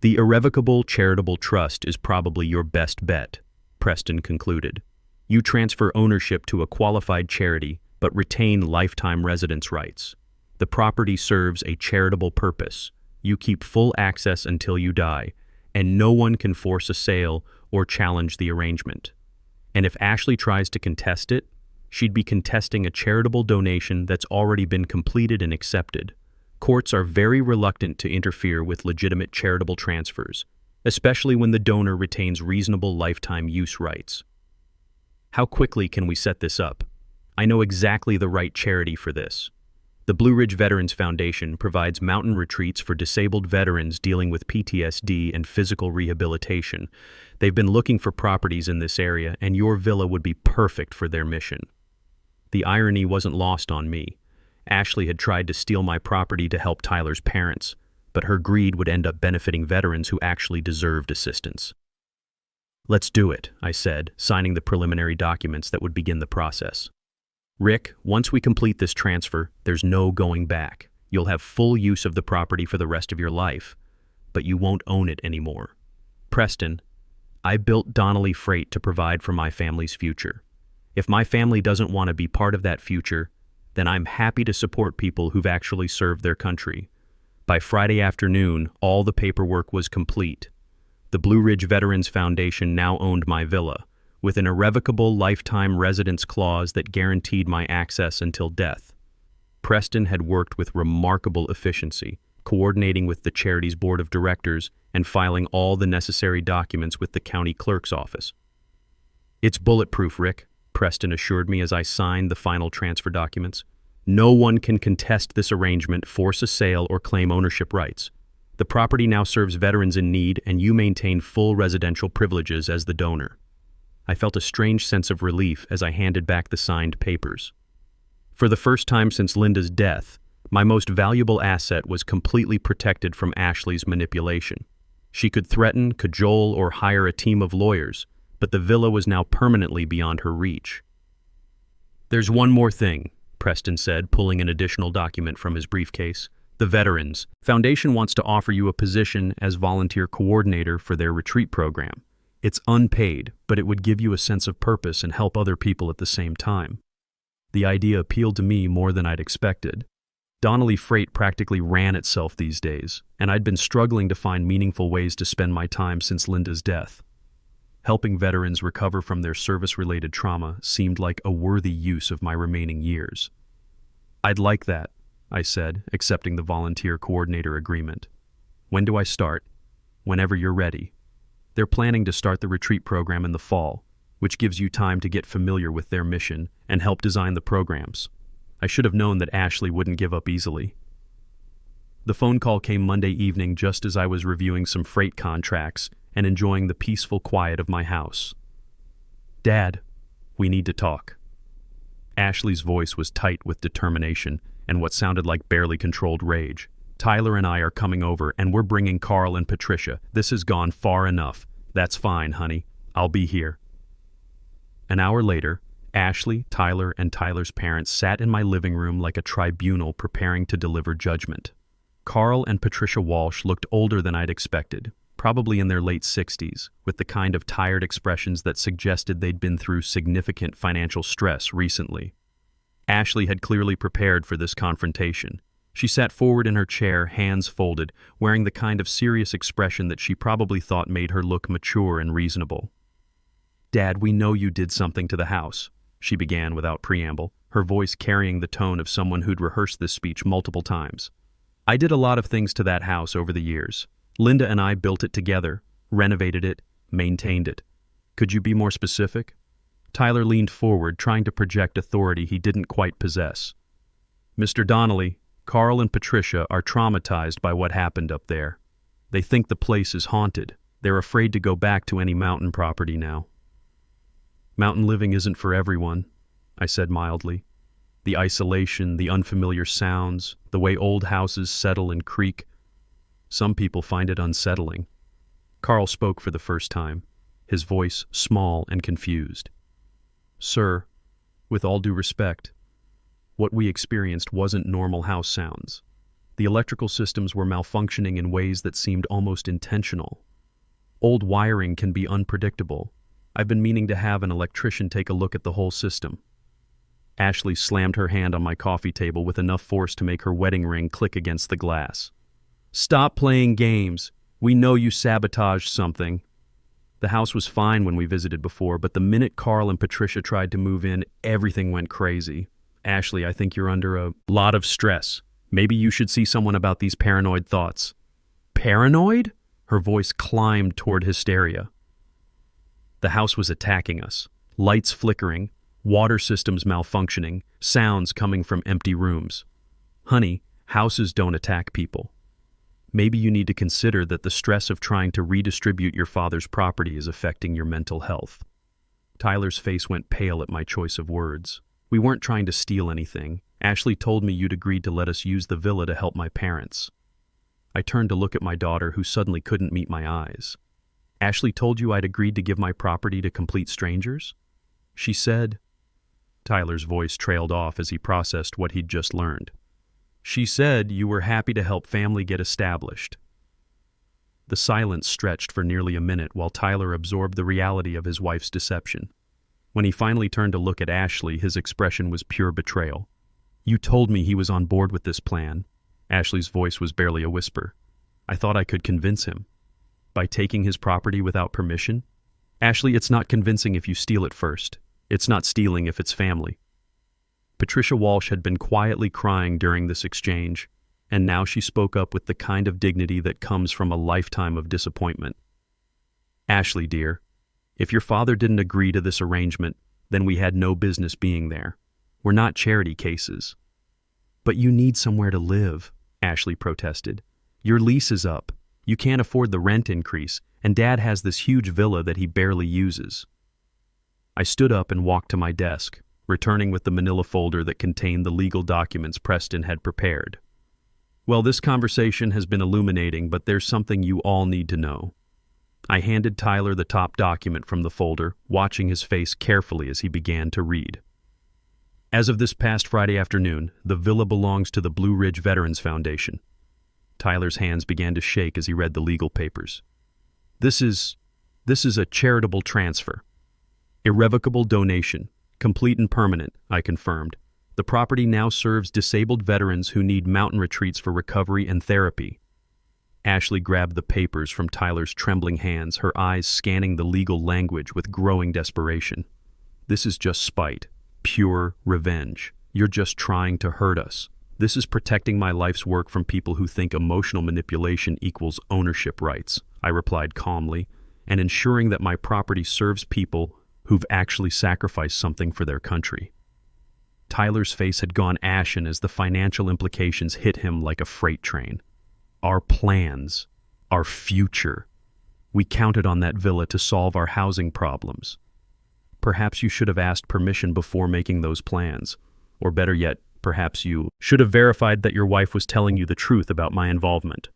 Speaker 1: "The irrevocable charitable trust is probably your best bet," Preston concluded. "You transfer ownership to a qualified charity, but retain lifetime residence rights. The property serves a charitable purpose. You keep full access until you die, and no one can force a sale or challenge the arrangement. And if Ashley tries to contest it, she'd be contesting a charitable donation that's already been completed and accepted. Courts are very reluctant to interfere with legitimate charitable transfers, especially when the donor retains reasonable lifetime use rights." "How quickly can we set this up? I know exactly the right charity for this. The Blue Ridge Veterans Foundation provides mountain retreats for disabled veterans dealing with PTSD and physical rehabilitation. They've been looking for properties in this area, and your villa would be perfect for their mission." The irony wasn't lost on me. Ashley had tried to steal my property to help Tyler's parents, but her greed would end up benefiting veterans who actually deserved assistance. "Let's do it," I said, signing the preliminary documents that would begin the process. "Rick, once we complete this transfer, there's no going back. You'll have full use of the property for the rest of your life, but you won't own it anymore. Preston, I built Donnelly Freight to provide for my family's future. If my family doesn't want to be part of that future, then I'm happy to support people who've actually served their country. By Friday afternoon, all the paperwork was complete. The Blue Ridge Veterans Foundation now owned my villa, with an irrevocable lifetime residence clause that guaranteed my access until death. Preston had worked with remarkable efficiency, coordinating with the charity's board of directors and filing all the necessary documents with the county clerk's office. "It's bulletproof, Rick," Preston assured me as I signed the final transfer documents. "No one can contest this arrangement, force a sale, or claim ownership rights. The property now serves veterans in need, and you maintain full residential privileges as the donor." I felt a strange sense of relief as I handed back the signed papers. For the first time since Linda's death, my most valuable asset was completely protected from Ashley's manipulation. She could threaten, cajole, or hire a team of lawyers, but the villa was now permanently beyond her reach. "There's one more thing," Preston said, pulling an additional document from his briefcase. "The Veterans Foundation wants to offer you a position as volunteer coordinator for their retreat program. It's unpaid, but it would give you a sense of purpose and help other people at the same time." The idea appealed to me more than I'd expected. Donnelly Freight practically ran itself these days, and I'd been struggling to find meaningful ways to spend my time since Linda's death. Helping veterans recover from their service-related trauma seemed like a worthy use of my remaining years. "I'd like that," I said, accepting the volunteer coordinator agreement. "When do I start?" "Whenever you're ready. They're planning to start the retreat program in the fall, which gives you time to get familiar with their mission and help design the programs." I should have known that Ashley wouldn't give up easily. The phone call came Monday evening just as I was reviewing some freight contracts and enjoying the peaceful quiet of my house. "Dad, we need to talk." Ashley's voice was tight with determination and what sounded like barely controlled rage. "Tyler and I are coming over, and we're bringing Carl and Patricia. This has gone far enough." "That's fine, honey. I'll be here." An hour later, Ashley, Tyler, and Tyler's parents sat in my living room like a tribunal preparing to deliver judgment. Carl and Patricia Walsh looked older than I'd expected, probably in their late 60s, with the kind of tired expressions that suggested they'd been through significant financial stress recently. Ashley had clearly prepared for this confrontation. She sat forward in her chair, hands folded, wearing the kind of serious expression that she probably thought made her look mature and reasonable. "Dad, we know you did something to the house," she began without preamble, her voice carrying the tone of someone who'd rehearsed this speech multiple times. "I did a lot of things to that house over the years. Linda and I built it together, renovated it, maintained it. Could you be more specific?" Tyler leaned forward, trying to project authority he didn't quite possess. "Mr. Donnelly, Carl and Patricia are traumatized by what happened up there. They think the place is haunted. They're afraid to go back to any mountain property now." "Mountain living isn't for everyone," I said mildly. "The isolation, the unfamiliar sounds, the way old houses settle and creak. Some people find it unsettling." Carl spoke for the first time, his voice small and confused. "Sir, with all due respect, what we experienced wasn't normal house sounds. The electrical systems were malfunctioning in ways that seemed almost intentional. Old wiring can be unpredictable. I've been meaning to have an electrician take a look at the whole system." Ashley slammed her hand on my coffee table with enough force to make her wedding ring click against the glass. "Stop playing games. We know you sabotaged something. The house was fine when we visited before, but the minute Carl and Patricia tried to move in, everything went crazy. Ashley, I think you're under a lot of stress. Maybe you should see someone about these paranoid thoughts." "Paranoid?" Her voice climbed toward hysteria. The house was attacking us. Lights flickering, water systems malfunctioning, sounds coming from empty rooms. "Honey, houses don't attack people. Maybe you need to consider that the stress of trying to redistribute your father's property is affecting your mental health." Tyler's face went pale at my choice of words. "We weren't trying to steal anything. Ashley told me you'd agreed to let us use the villa to help my parents." I turned to look at my daughter, who suddenly couldn't meet my eyes. "Ashley told you I'd agreed to give my property to complete strangers?" She said. Tyler's voice trailed off as he processed what he'd just learned. "She said you were happy to help family get established." The silence stretched for nearly a minute while Tyler absorbed the reality of his wife's deception. When he finally turned to look at Ashley, his expression was pure betrayal. You told me he was on board with this plan. Ashley's voice was barely a whisper. I thought I could convince him. By taking his property without permission? Ashley, it's not convincing if you steal it first. It's not stealing if it's family. Patricia Walsh had been quietly crying during this exchange, and now she spoke up with the kind of dignity that comes from a lifetime of disappointment. Ashley, dear, if your father didn't agree to this arrangement, then we had no business being there. We're not charity cases. But you need somewhere to live, Ashley protested. Your lease is up. You can't afford the rent increase, and Dad has this huge villa that he barely uses. I stood up and walked to my desk, returning with the manila folder that contained the legal documents Preston had prepared. Well, this conversation has been illuminating, but there's something you all need to know. I handed Tyler the top document from the folder, watching his face carefully as he began to read. As of this past Friday afternoon, the villa belongs to the Blue Ridge Veterans Foundation. Tyler's hands began to shake as he read the legal papers. This is a charitable transfer. Irrevocable donation, complete and permanent, I confirmed. The property now serves disabled veterans who need mountain retreats for recovery and therapy. Ashley grabbed the papers from Tyler's trembling hands, her eyes scanning the legal language with growing desperation. This is just spite. Pure revenge. You're just trying to hurt us. This is protecting my life's work from people who think emotional manipulation equals ownership rights, I replied calmly, and ensuring that my property serves people who've actually sacrificed something for their country. Tyler's face had gone ashen as the financial implications hit him like a freight train. Our plans, our future. We counted on that villa to solve our housing problems. Perhaps you should have asked permission before making those plans. Or better yet, perhaps you should have verified that your wife was telling you the truth about my involvement.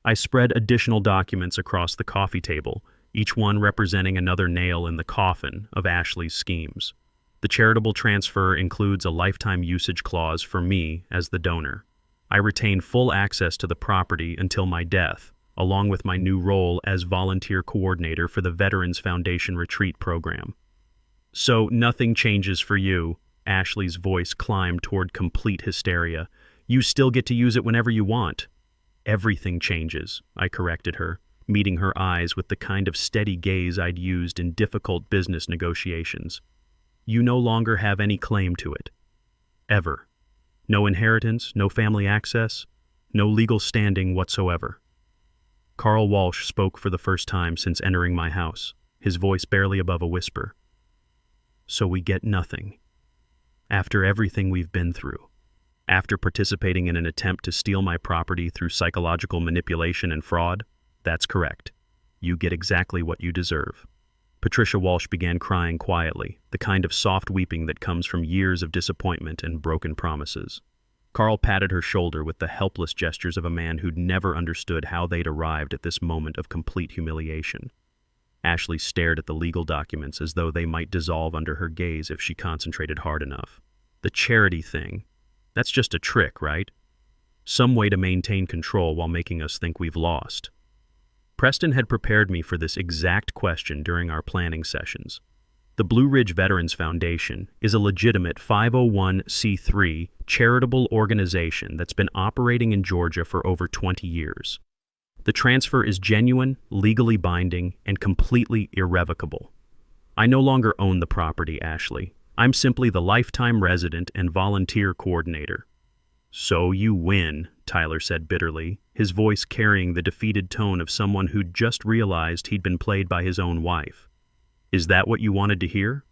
Speaker 1: I spread additional documents across the coffee table, each one representing another nail in the coffin of Ashley's schemes. The charitable transfer includes a lifetime usage clause for me as the donor. I retain full access to the property until my death, along with my new role as volunteer coordinator for the Veterans Foundation Retreat Program. So nothing changes for you. Ashley's voice climbed toward complete hysteria. You still get to use it whenever you want. Everything changes, I corrected her, meeting her eyes with the kind of steady gaze I'd used in difficult business negotiations. You no longer have any claim to it. Ever. No inheritance, no family access, no legal standing whatsoever. Carl Walsh spoke for the first time since entering my house, his voice barely above a whisper. So we get nothing. After everything we've been through, after participating in an attempt to steal my property through psychological manipulation and fraud, that's correct. You get exactly what you deserve. Patricia Walsh began crying quietly, the kind of soft weeping that comes from years of disappointment and broken promises. Carl patted her shoulder with the helpless gestures of a man who'd never understood how they'd arrived at this moment of complete humiliation. Ashley stared at the legal documents as though they might dissolve under her gaze if she concentrated hard enough. The charity thing, that's just a trick, right? Some way to maintain control while making us think we've lost. Preston had prepared me for this exact question during our planning sessions. The Blue Ridge Veterans Foundation is a legitimate 501c3 charitable organization that's been operating in Georgia for over 20 years. The transfer is genuine, legally binding, and completely irrevocable. I no longer own the property, Ashley. I'm simply the lifetime resident and volunteer coordinator. So you win, Tyler said bitterly, his voice carrying the defeated tone of someone who'd just realized he'd been played by his own wife. Is that what you wanted to hear?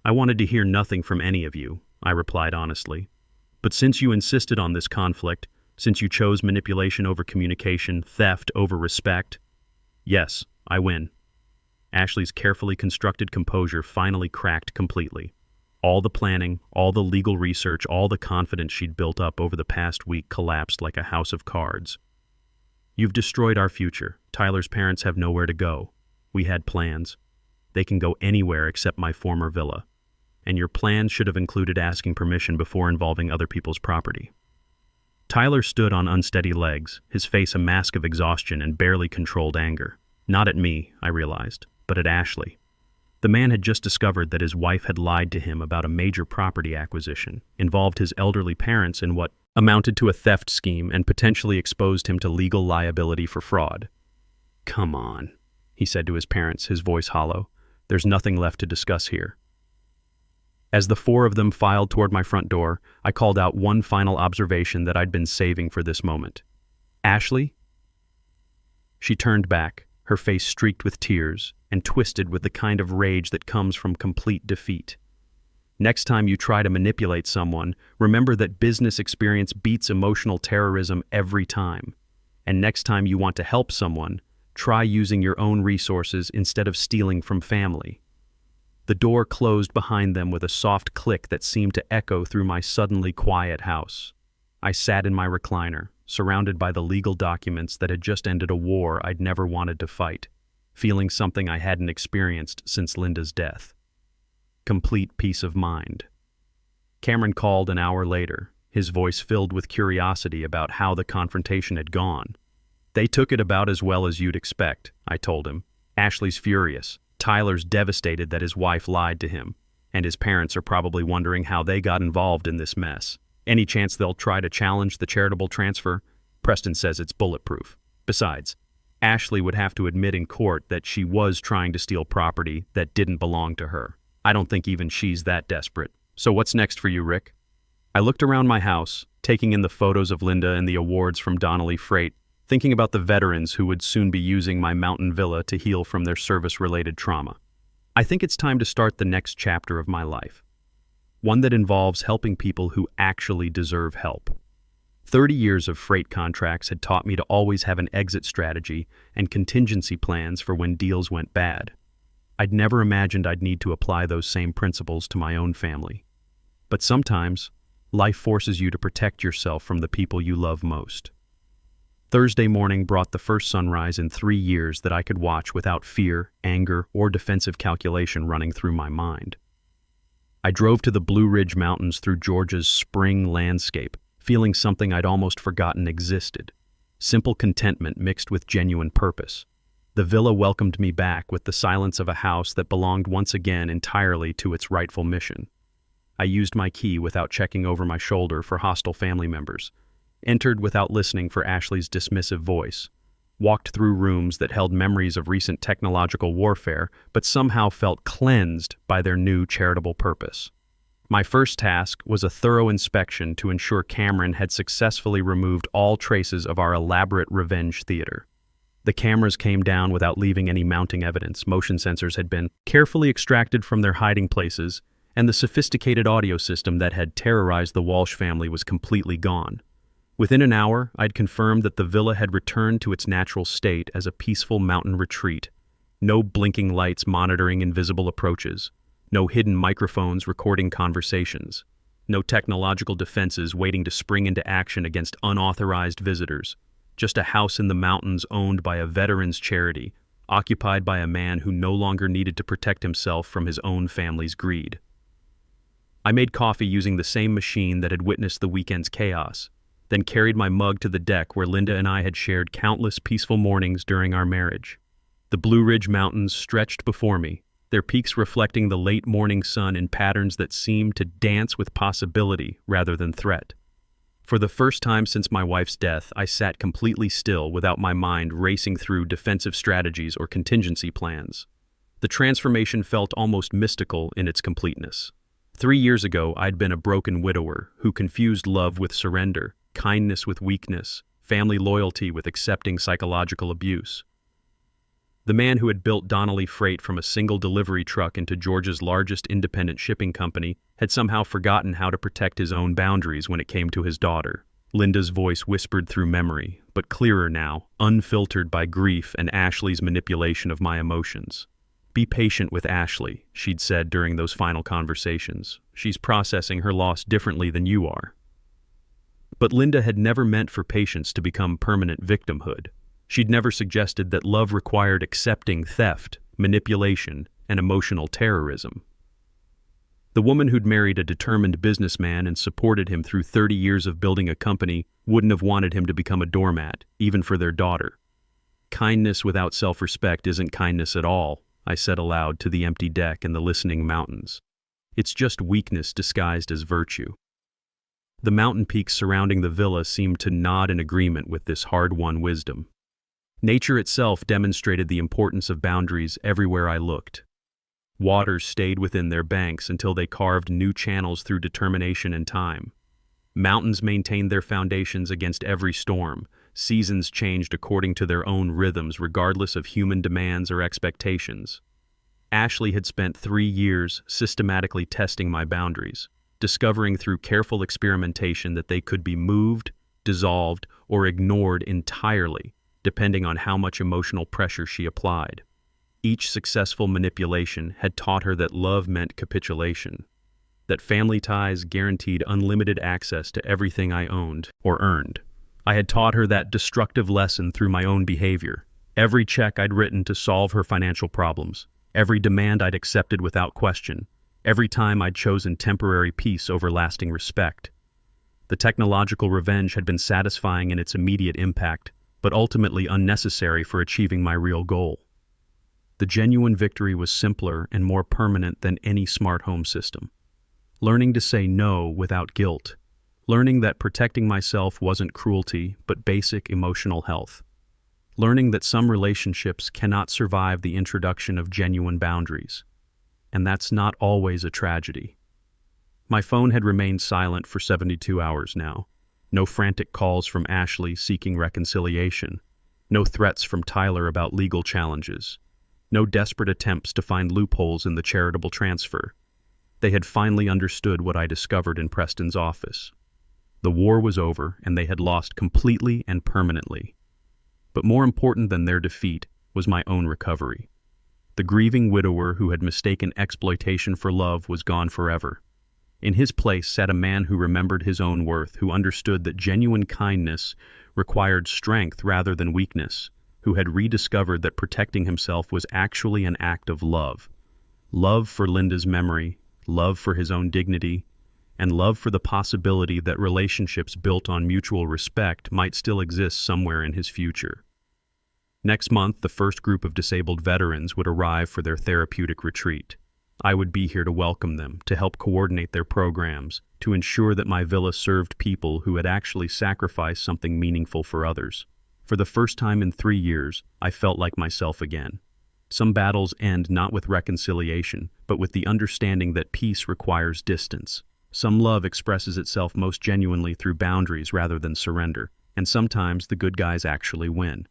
Speaker 1: I wanted to hear nothing from any of you, I replied honestly. But since you insisted on this conflict, since you chose manipulation over communication, theft over respect, yes, I win. Ashley's carefully constructed composure finally cracked completely. All the planning, all the legal research, all the confidence she'd built up over the past week collapsed like a house of cards. You've destroyed our future. Tyler's parents have nowhere to go. We had plans. They can go anywhere except my former villa. And your plans should have included asking permission before involving other people's property. Tyler stood on unsteady legs, his face a mask of exhaustion and barely controlled anger. Not at me, I realized, but at Ashley. The man had just discovered that his wife had lied to him about a major property acquisition, involved his elderly parents in what amounted to a theft scheme, and potentially exposed him to legal liability for fraud. "Come on," he said to his parents, his voice hollow. "There's nothing left to discuss here." As the four of them filed toward my front door, I called out one final observation that I'd been saving for this moment. "Ashley?" She turned back, her face streaked with tears and twisted with the kind of rage that comes from complete defeat. "Next time you try to manipulate someone, remember that business experience beats emotional terrorism every time. And next time you want to help someone, try using your own resources instead of stealing from family." The door closed behind them with a soft click that seemed to echo through my suddenly quiet house. I sat in my recliner, surrounded by the legal documents that had just ended a war I'd never wanted to fight, feeling something I hadn't experienced since Linda's death. Complete peace of mind. Cameron called an hour later, his voice filled with curiosity about how the confrontation had gone. "They took it about as well as you'd expect," I told him. "Ashley's furious. Tyler's devastated that his wife lied to him, and his parents are probably wondering how they got involved in this mess. Any chance they'll try to challenge the charitable transfer? Preston says it's bulletproof. Besides, Ashley would have to admit in court that she was trying to steal property that didn't belong to her. I don't think even she's that desperate. So what's next for you, Rick?" I looked around my house, taking in the photos of Linda and the awards from Donnelly Freight, thinking about the veterans who would soon be using my mountain villa to heal from their service-related trauma. I think it's time to start the next chapter of my life. One that involves helping people who actually deserve help. 30 years of freight contracts had taught me to always have an exit strategy and contingency plans for when deals went bad. I'd never imagined I'd need to apply those same principles to my own family. But sometimes, life forces you to protect yourself from the people you love most. Thursday morning brought the first sunrise in 3 years that I could watch without fear, anger, or defensive calculation running through my mind. I drove to the Blue Ridge Mountains through Georgia's spring landscape, feeling something I'd almost forgotten existed. Simple contentment mixed with genuine purpose. The villa welcomed me back with the silence of a house that belonged once again entirely to its rightful mission. I used my key without checking over my shoulder for hostile family members, entered without listening for Ashley's dismissive voice, walked through rooms that held memories of recent technological warfare, but somehow felt cleansed by their new charitable purpose. My first task was a thorough inspection to ensure Cameron had successfully removed all traces of our elaborate revenge theater. The cameras came down without leaving any mounting evidence. Motion sensors had been carefully extracted from their hiding places, and the sophisticated audio system that had terrorized the Walsh family was completely gone. Within an hour, I'd confirmed that the villa had returned to its natural state as a peaceful mountain retreat. No blinking lights monitoring invisible approaches. No hidden microphones recording conversations. No technological defenses waiting to spring into action against unauthorized visitors. Just a house in the mountains owned by a veterans charity, occupied by a man who no longer needed to protect himself from his own family's greed. I made coffee using the same machine that had witnessed the weekend's chaos, then carried my mug to the deck where Linda and I had shared countless peaceful mornings during our marriage. The Blue Ridge Mountains stretched before me, their peaks reflecting the late morning sun in patterns that seemed to dance with possibility rather than threat. For the first time since my wife's death, I sat completely still without my mind racing through defensive strategies or contingency plans. The transformation felt almost mystical in its completeness. 3 years ago, I'd been a broken widower who confused love with surrender, kindness with weakness, family loyalty with accepting psychological abuse. The man who had built Donnelly Freight from a single delivery truck into Georgia's largest independent shipping company had somehow forgotten how to protect his own boundaries when it came to his daughter. Linda's voice whispered through memory, but clearer now, unfiltered by grief and Ashley's manipulation of my emotions. "Be patient with Ashley," she'd said during those final conversations. "She's processing her loss differently than you are." But Linda had never meant for patience to become permanent victimhood. She'd never suggested that love required accepting theft, manipulation, and emotional terrorism. The woman who'd married a determined businessman and supported him through 30 years of building a company wouldn't have wanted him to become a doormat, even for their daughter. "Kindness without self-respect isn't kindness at all," I said aloud to the empty deck and the listening mountains. It's just weakness disguised as virtue. The mountain peaks surrounding the villa seemed to nod in agreement with this hard-won wisdom. Nature itself demonstrated the importance of boundaries everywhere I looked. Waters stayed within their banks until they carved new channels through determination and time. Mountains maintained their foundations against every storm. Seasons changed according to their own rhythms regardless of human demands or expectations. Ashley had spent 3 years systematically testing my boundaries, discovering through careful experimentation that they could be moved, dissolved, or ignored entirely, depending on how much emotional pressure she applied. Each successful manipulation had taught her that love meant capitulation, that family ties guaranteed unlimited access to everything I owned or earned. I had taught her that destructive lesson through my own behavior. Every check I'd written to solve her financial problems, every demand I'd accepted without question, every time I'd chosen temporary peace over lasting respect. The technological revenge had been satisfying in its immediate impact, but ultimately unnecessary for achieving my real goal. The genuine victory was simpler and more permanent than any smart home system. Learning to say no without guilt. Learning that protecting myself wasn't cruelty, but basic emotional health. Learning that some relationships cannot survive the introduction of genuine boundaries. And that's not always a tragedy. My phone had remained silent for 72 hours now. No frantic calls from Ashley seeking reconciliation. No threats from Tyler about legal challenges. No desperate attempts to find loopholes in the charitable transfer. They had finally understood what I discovered in Preston's office. The war was over, and they had lost completely and permanently. But more important than their defeat was my own recovery. The grieving widower who had mistaken exploitation for love was gone forever. In his place sat a man who remembered his own worth, who understood that genuine kindness required strength rather than weakness, who had rediscovered that protecting himself was actually an act of love. Love for Linda's memory, love for his own dignity, and love for the possibility that relationships built on mutual respect might still exist somewhere in his future. Next month, the first group of disabled veterans would arrive for their therapeutic retreat. I would be here to welcome them, to help coordinate their programs, to ensure that my villa served people who had actually sacrificed something meaningful for others. For the first time in 3 years, I felt like myself again. Some battles end not with reconciliation, but with the understanding that peace requires distance. Some love expresses itself most genuinely through boundaries rather than surrender, and sometimes the good guys actually win.